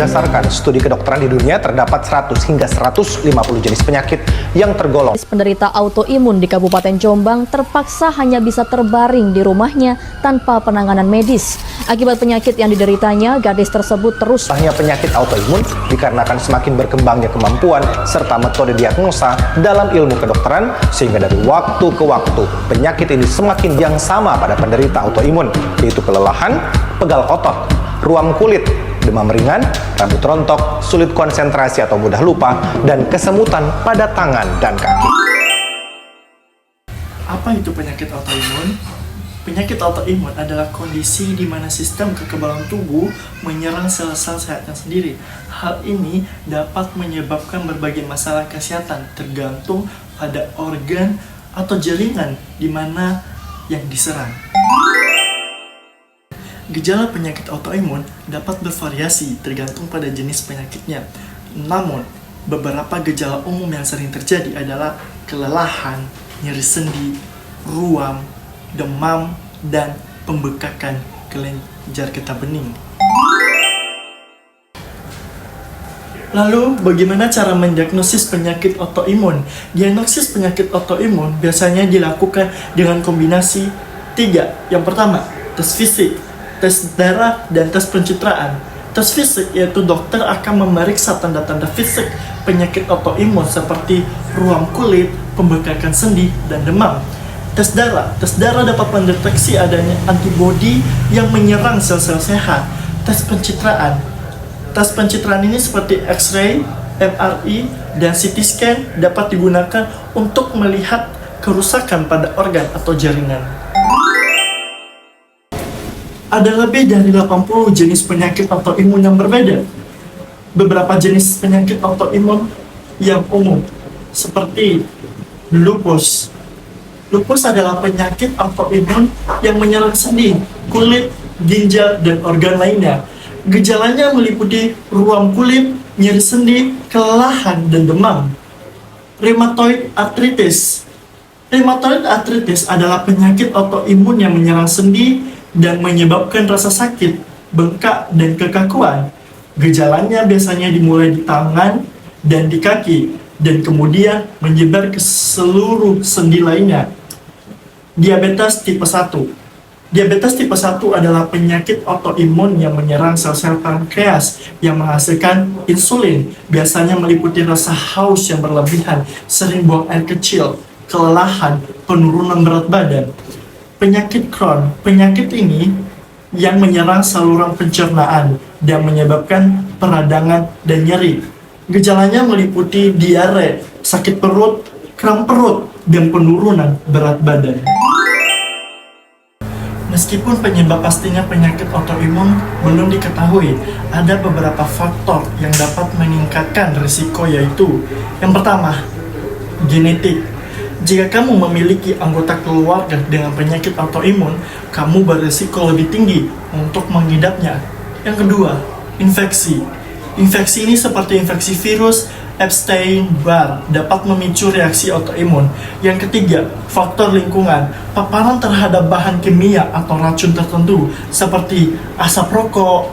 Berdasarkan studi kedokteran di dunia, terdapat 100 hingga 150 jenis penyakit yang tergolong. Penderita autoimun di Kabupaten Jombang terpaksa hanya bisa terbaring di rumahnya tanpa penanganan medis. Akibat penyakit yang dideritanya, gadis tersebut terus. Hanya penyakit autoimun dikarenakan semakin berkembangnya kemampuan serta metode diagnosa dalam ilmu kedokteran, sehingga dari waktu ke waktu penyakit ini semakin yang sama pada penderita autoimun, yaitu kelelahan, pegal otot, ruam kulit, demam ringan, rambut rontok, sulit konsentrasi atau mudah lupa, dan kesemutan pada tangan dan kaki. Apa itu penyakit autoimun? Penyakit autoimun adalah kondisi di mana sistem kekebalan tubuh menyerang sel-sel sehatnya sendiri. Hal ini dapat menyebabkan berbagai masalah kesehatan tergantung pada organ atau jaringan di mana yang diserang. Gejala penyakit autoimun dapat bervariasi tergantung pada jenis penyakitnya. Namun, beberapa gejala umum yang sering terjadi adalah kelelahan, nyeri sendi, ruam, demam, dan pembekakan kelenjar getah bening. Lalu, bagaimana cara mendiagnosis penyakit autoimun? Diagnosis penyakit autoimun biasanya dilakukan dengan kombinasi 3. Yang pertama, tes fisik, tes darah, dan tes pencitraan. Tes fisik yaitu dokter akan memeriksa tanda-tanda fisik penyakit autoimun seperti ruam kulit, pembekakan sendi, dan demam. Tes darah dapat mendeteksi adanya antibodi yang menyerang sel-sel sehat. Tes pencitraan ini seperti X-ray, MRI, dan CT scan dapat digunakan untuk melihat kerusakan pada organ atau jaringan. Ada lebih dari 80 jenis penyakit autoimun yang berbeda. Beberapa jenis penyakit autoimun yang umum seperti lupus. Lupus adalah penyakit autoimun yang menyerang sendi, kulit, ginjal, dan organ lainnya. Gejalanya meliputi ruam kulit, nyeri sendi, kelelahan, dan demam. Rheumatoid arthritis. Rheumatoid arthritis adalah penyakit autoimun yang menyerang sendi dan menyebabkan rasa sakit, bengkak, dan kekakuan. Gejalanya biasanya dimulai di tangan dan di kaki, dan kemudian menyebar ke seluruh sendi lainnya. Diabetes tipe 1. Diabetes tipe 1 adalah penyakit autoimun yang menyerang sel-sel pankreas yang menghasilkan insulin. Biasanya meliputi rasa haus yang berlebihan, sering buang air kecil, kelelahan, penurunan berat badan. Penyakit Crohn. Penyakit ini yang menyerang saluran pencernaan dan menyebabkan peradangan dan nyeri. Gejalanya meliputi diare, sakit perut, kram perut, dan penurunan berat badan. Meskipun penyebab pastinya penyakit autoimun belum diketahui, ada beberapa faktor yang dapat meningkatkan risiko, yaitu yang pertama, genetik. Jika kamu memiliki anggota keluarga dengan penyakit autoimun, kamu berisiko lebih tinggi untuk mengidapnya. Yang kedua, infeksi. Infeksi ini seperti infeksi virus, Epstein-Barr dapat memicu reaksi autoimun. Yang ketiga, faktor lingkungan. Paparan terhadap bahan kimia atau racun tertentu seperti asap rokok,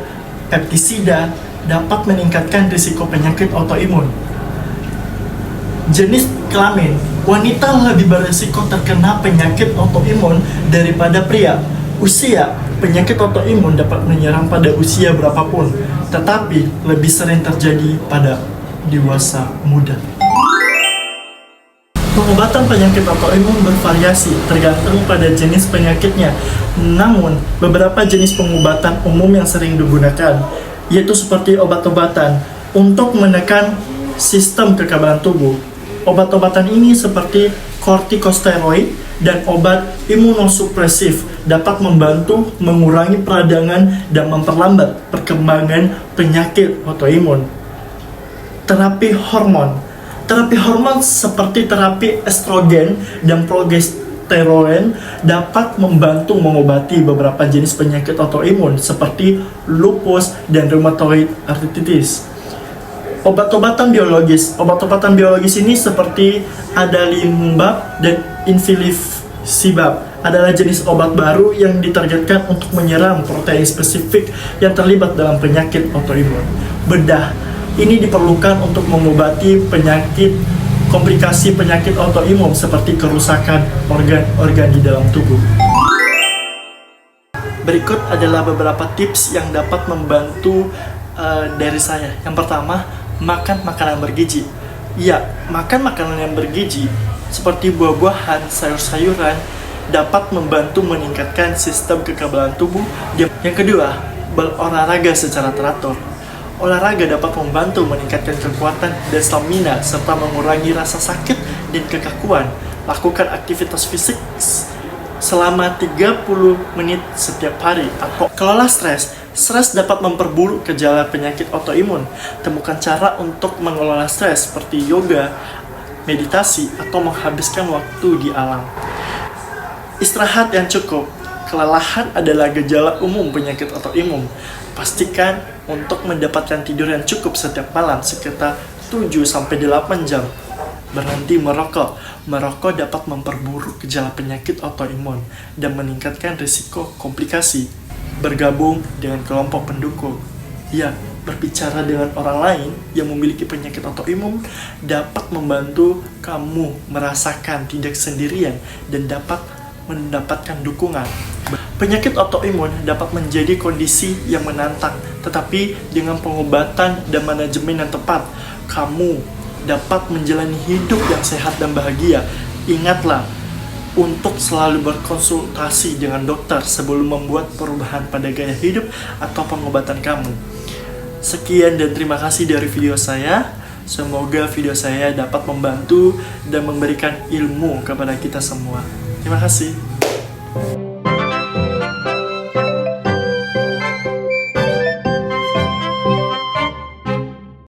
pestisida dapat meningkatkan risiko penyakit autoimun. Jenis kelamin. Wanita lebih berisiko terkena penyakit autoimun daripada pria. Usia. Penyakit autoimun dapat menyerang pada usia berapapun, tetapi lebih sering terjadi pada dewasa muda. Pengobatan penyakit autoimun bervariasi tergantung pada jenis penyakitnya. Namun, beberapa jenis pengobatan umum yang sering digunakan, yaitu seperti obat-obatan untuk menekan sistem kekebalan tubuh. Obat-obatan ini seperti kortikosteroid dan obat imunosupresif dapat membantu mengurangi peradangan dan memperlambat perkembangan penyakit autoimun. Terapi hormon. Terapi hormon seperti terapi estrogen dan progesteron dapat membantu mengobati beberapa jenis penyakit autoimun seperti lupus dan rheumatoid arthritis. Obat-obatan biologis. Obat-obatan biologis ini seperti adalimumab dan infliximab adalah jenis obat baru yang ditargetkan untuk menyerang protein spesifik yang terlibat dalam penyakit autoimun. Bedah ini diperlukan untuk mengobati komplikasi penyakit autoimun seperti kerusakan organ-organ di dalam tubuh. Berikut adalah beberapa tips yang dapat membantu dari saya. Yang pertama, makan makanan bergizi. Ya, makan makanan yang bergizi seperti buah-buahan, sayur-sayuran dapat membantu meningkatkan sistem kekebalan tubuh. Yang kedua, berolahraga secara teratur. Olahraga dapat membantu meningkatkan kekuatan dan stamina serta mengurangi rasa sakit dan kekakuan. Lakukan aktivitas fisik selama 30 menit setiap hari. Atau kelola stres. Stres dapat memperburuk gejala penyakit autoimun. Temukan cara untuk mengelola stres seperti yoga, meditasi, atau menghabiskan waktu di alam. Istirahat yang cukup. Kelelahan adalah gejala umum penyakit autoimun. Pastikan untuk mendapatkan tidur yang cukup setiap malam sekitar 7-8 jam. Berhenti merokok. Merokok dapat memperburuk gejala penyakit autoimun dan meningkatkan risiko komplikasi. Bergabung dengan kelompok pendukung. Ya, berbicara dengan orang lain yang memiliki penyakit autoimun dapat membantu kamu merasakan tidak sendirian dan dapat mendapatkan dukungan. Penyakit autoimun dapat menjadi kondisi yang menantang, tetapi dengan pengobatan dan manajemen yang tepat, kamu dapat menjalani hidup yang sehat dan bahagia. Ingatlah untuk selalu berkonsultasi dengan dokter sebelum membuat perubahan pada gaya hidup atau pengobatan kamu. Sekian dan terima kasih dari video saya. Semoga video saya dapat membantu dan memberikan ilmu kepada kita semua. Terima kasih.